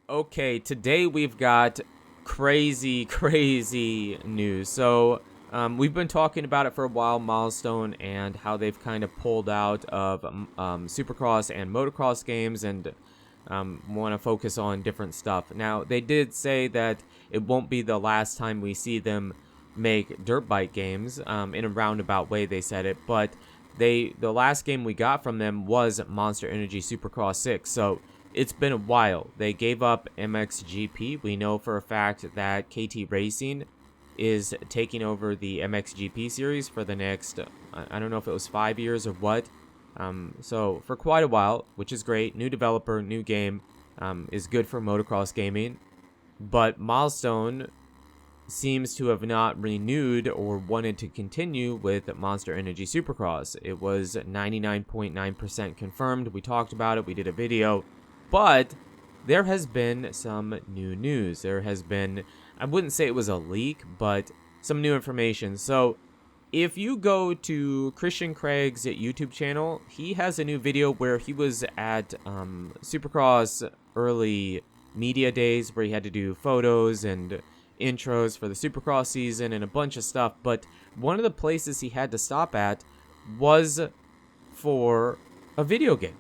Okay, today we've got crazy, crazy news. We've been talking about it for a while, Milestone, and how they've kind of pulled out of Supercross and motocross games and want to focus on different stuff. Now, they did say that it won't be the last time we see them make dirt bike games. In a roundabout way, they said it, but the last game we got from them was Monster Energy Supercross 6. So it's been a while. They gave up MXGP. We know for a fact that KT Racing is taking over the MXGP series for the next, I don't know if it was 5 years or what. So for quite a while, which is great. New developer, new game, is good for motocross gaming. But Milestone seems to have not renewed or wanted to continue with Monster Energy Supercross. It was 99.9% confirmed. We talked about it. We did a video. But there has been some new news. There has been, I wouldn't say it was a leak, but some new information. So if you go to Christian Craig's YouTube channel, he has a new video where he was at Supercross early media days where he had to do photos and intros for the Supercross season and a bunch of stuff. But one of the places he had to stop at was for a video game.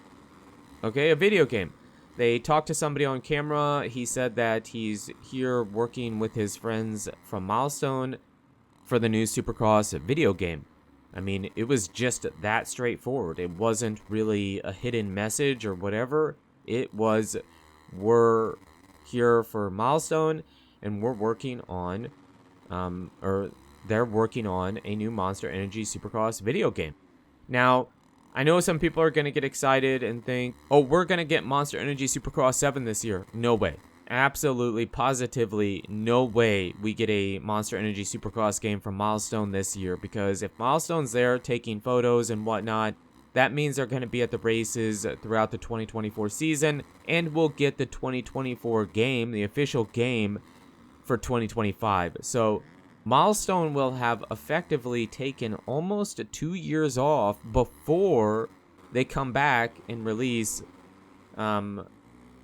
Okay, a video game. They talked to somebody on camera. He said that he's here working with his friends from Milestone for the new Supercross video game. I mean, it was just that straightforward. It wasn't really a hidden message or whatever. It was, we're here for Milestone and we're working on, or they're working on a new Monster Energy Supercross video game. Now, I know some people are going to get excited and think, oh, we're going to get Monster Energy Supercross 7 this year. No way. Absolutely, positively, no way we get a Monster Energy Supercross game from Milestone this year. Because if Milestone's there taking photos and whatnot, that means they're going to be at the races throughout the 2024 season. And we'll get the 2024 game, the official game, for 2025. So Milestone will have effectively taken almost 2 years off before they come back and release the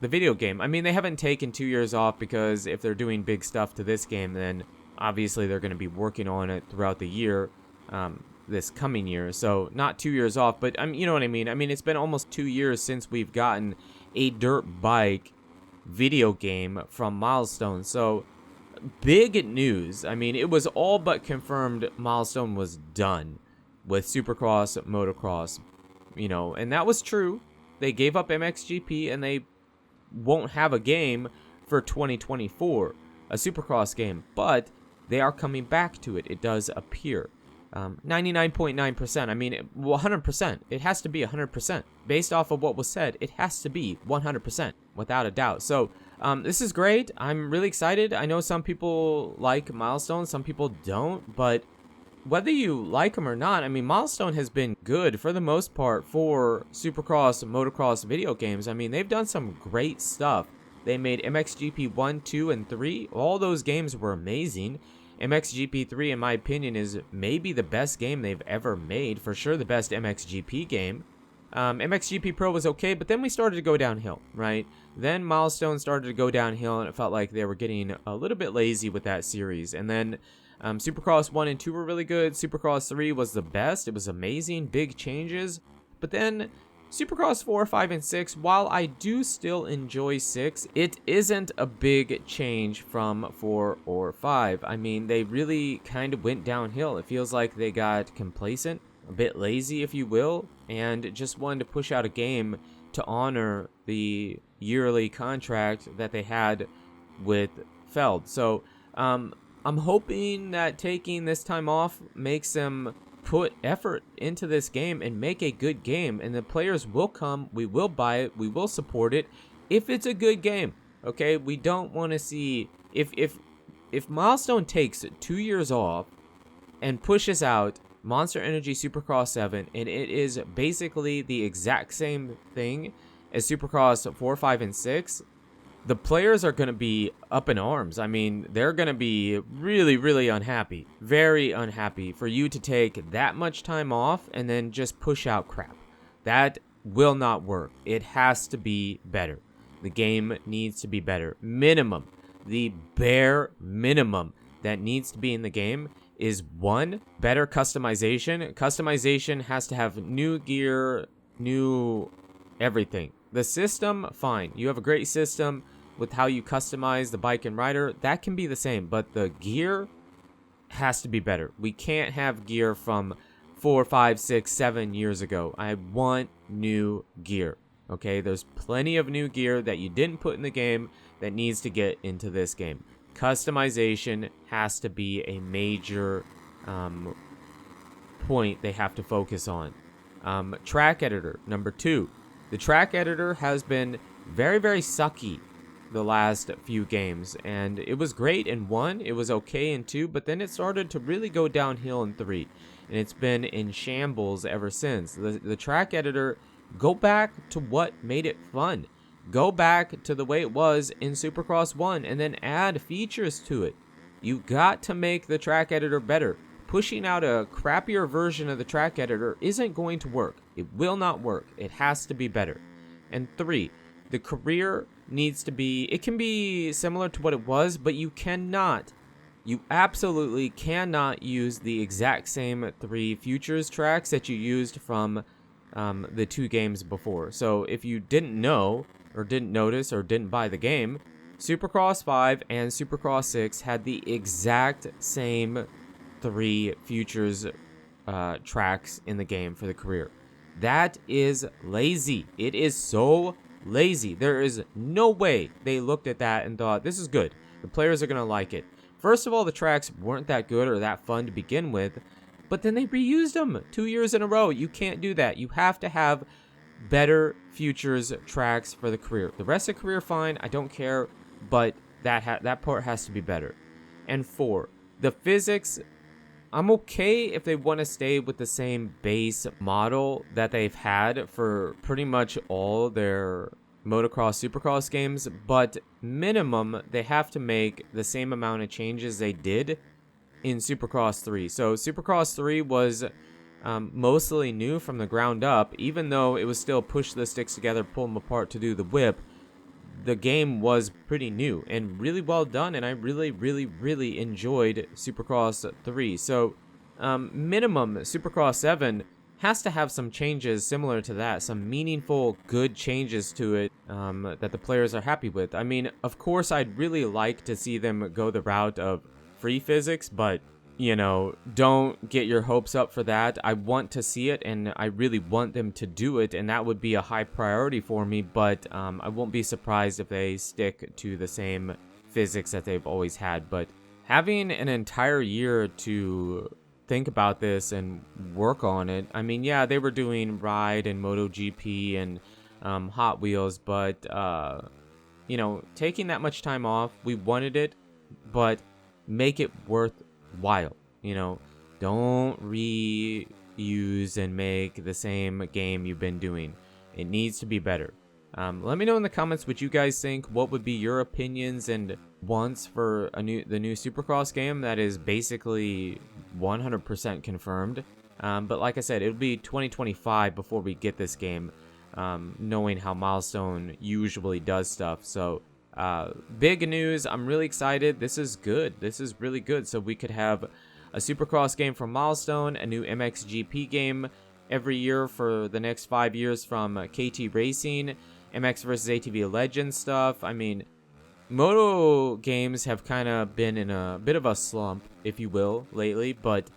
video game. I mean, they haven't taken 2 years off because if they're doing big stuff to this game, then obviously they're going to be working on it throughout the year, this coming year. So not 2 years off, but you know what I mean? I mean, it's been almost 2 years since we've gotten a dirt bike video game from Milestone. So big news. I mean, it was all but confirmed Milestone was done with Supercross, motocross, and that was true. They gave up MXGP and they won't have a game for 2024, a Supercross game, but they are coming back to it. It does appear. 99.9%. I mean, 100%. It has to be 100%. Based off of what was said, it has to be 100%, without a doubt. So, this is great. I'm really excited. I know some people like Milestone, some people don't, but whether you like them or not, I mean, Milestone has been good for the most part for Supercross, motocross video games. I mean, they've done some great stuff. They made MXGP 1, 2, and 3. All those games were amazing. MXGP 3, in my opinion, is maybe the best game they've ever made. For sure, the best MXGP game. MXGP Pro was okay, but then we started to go downhill, right? Then Milestone started to go downhill, and it felt like they were getting a little bit lazy with that series. And then Supercross 1 and 2 were really good. Supercross 3 was the best. It was amazing, big changes. But then Supercross 4, 5, and 6, while I do still enjoy 6, it isn't a big change from 4 or 5. I mean, they really kind of went downhill. It feels like they got complacent, a bit lazy, if you will, and just wanted to push out a game to honor the yearly contract that they had with Feld. So, I'm hoping that taking this time off makes them put effort into this game and make a good game, and the players will come, we will buy it, we will support it if it's a good game. Okay, we don't want to see if Milestone takes 2 years off and pushes out Monster Energy Supercross 7 and it is basically the exact same thing as Supercross 4, 5, and 6, the players are going to be up in arms. I mean, they're going to be really, really unhappy. Very unhappy for you to take that much time off and then just push out crap. That will not work. It has to be better. The game needs to be better. Minimum. The bare minimum that needs to be in the game is 1, better customization. Customization has to have new gear, new everything. The system, fine. You have a great system with how you customize the bike and rider. That can be the same, but the gear has to be better. We can't have gear from 4, 5, 6, 7 years ago. I want new gear. Okay, there's plenty of new gear that you didn't put in the game that needs to get into this game. Customization has to be a major point they have to focus on. Track editor, number 2. The track editor has been very, very sucky the last few games, and it was great in 1, it was okay in 2, but then it started to really go downhill in 3, and it's been in shambles ever since. The track editor, go back to what made it fun. Go back to the way it was in Supercross 1 and then add features to it. You got to make the track editor better. Pushing out a crappier version of the track editor isn't going to work. It will not work. It has to be better. And 3, the career needs to be, it can be similar to what it was, but you absolutely cannot use the exact same 3 futures tracks that you used from the 2 games before. So if you didn't know or didn't notice or didn't buy the game, Supercross 5 and Supercross 6 had the exact same 3 futures tracks in the game for the career. That is lazy. It is so lazy. There is no way they looked at that and thought, this is good. The players are going to like it. First of all, the tracks weren't that good or that fun to begin with, but then they reused them 2 years in a row. You can't do that. You have to have better futures tracks for the career. The rest of the career, fine. I don't care, but that part has to be better. And 4, the physics, I'm okay if they want to stay with the same base model that they've had for pretty much all their motocross, supercross games, but minimum, they have to make the same amount of changes they did in Supercross 3. So Supercross 3 was mostly new from the ground up, even though it was still push the sticks together, pull them apart to do the whip. The game was pretty new and really well done, and I really, really, really enjoyed Supercross 3. So, minimum, Supercross 7 has to have some changes similar to that, some meaningful, good changes to it that the players are happy with. I mean, of course, I'd really like to see them go the route of free physics, but you know, don't get your hopes up for that. I want to see it, and I really want them to do it, and that would be a high priority for me, but I won't be surprised if they stick to the same physics that they've always had. But having an entire year to think about this and work on it, I mean, yeah, they were doing Ride and MotoGP and Hot Wheels, but, you know, taking that much time off, we wanted it, but make it worthwhile. You know, don't reuse and make the same game you've been doing. It needs to be better. Let me know in the comments what you guys think. What would be your opinions and wants for the new Supercross game that is basically 100% confirmed. But like I said, it'll be 2025 before we get this game, knowing how Milestone usually does stuff. So big news. I'm really excited. This is good. This is really good. So we could have a Supercross game from Milestone, a new MXGP game every year for the next 5 years from KT Racing, MX versus ATV Legends stuff. I mean, Moto games have kind of been in a bit of a slump, if you will, lately, but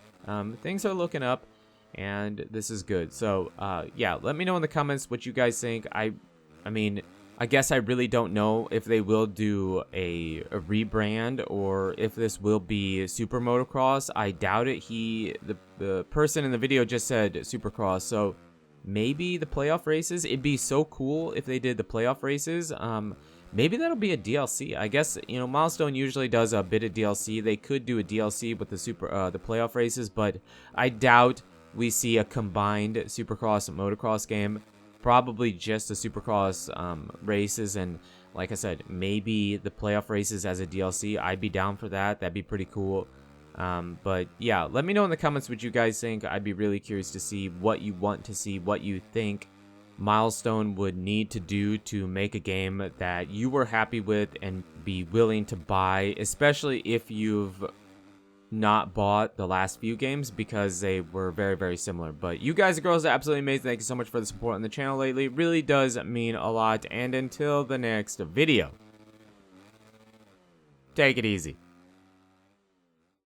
things are looking up, and this is good. So, yeah, let me know in the comments what you guys think. I mean, I guess I really don't know if they will do a rebrand or if this will be Super Motocross. I doubt it. The person in the video just said Supercross, so maybe the playoff races. It'd be so cool if they did the playoff races. Maybe that'll be a DLC. I guess, you know, Milestone usually does a bit of DLC. They could do a DLC with the playoff races, but I doubt we see a combined Supercross and Motocross game. Probably just the Supercross races, and like I said, maybe the playoff races as a DLC. I'd be down for that. That'd be pretty cool. But yeah, let me know in the comments what you guys think. I'd be really curious to see what you want to see, what you think Milestone would need to do to make a game that you were happy with and be willing to buy, especially if you've not bought the last few games, because they were very, very similar. But you guys and girls are absolutely amazing. Thank you so much for the support on the channel lately. It really does mean a lot. And until the next video, take it easy.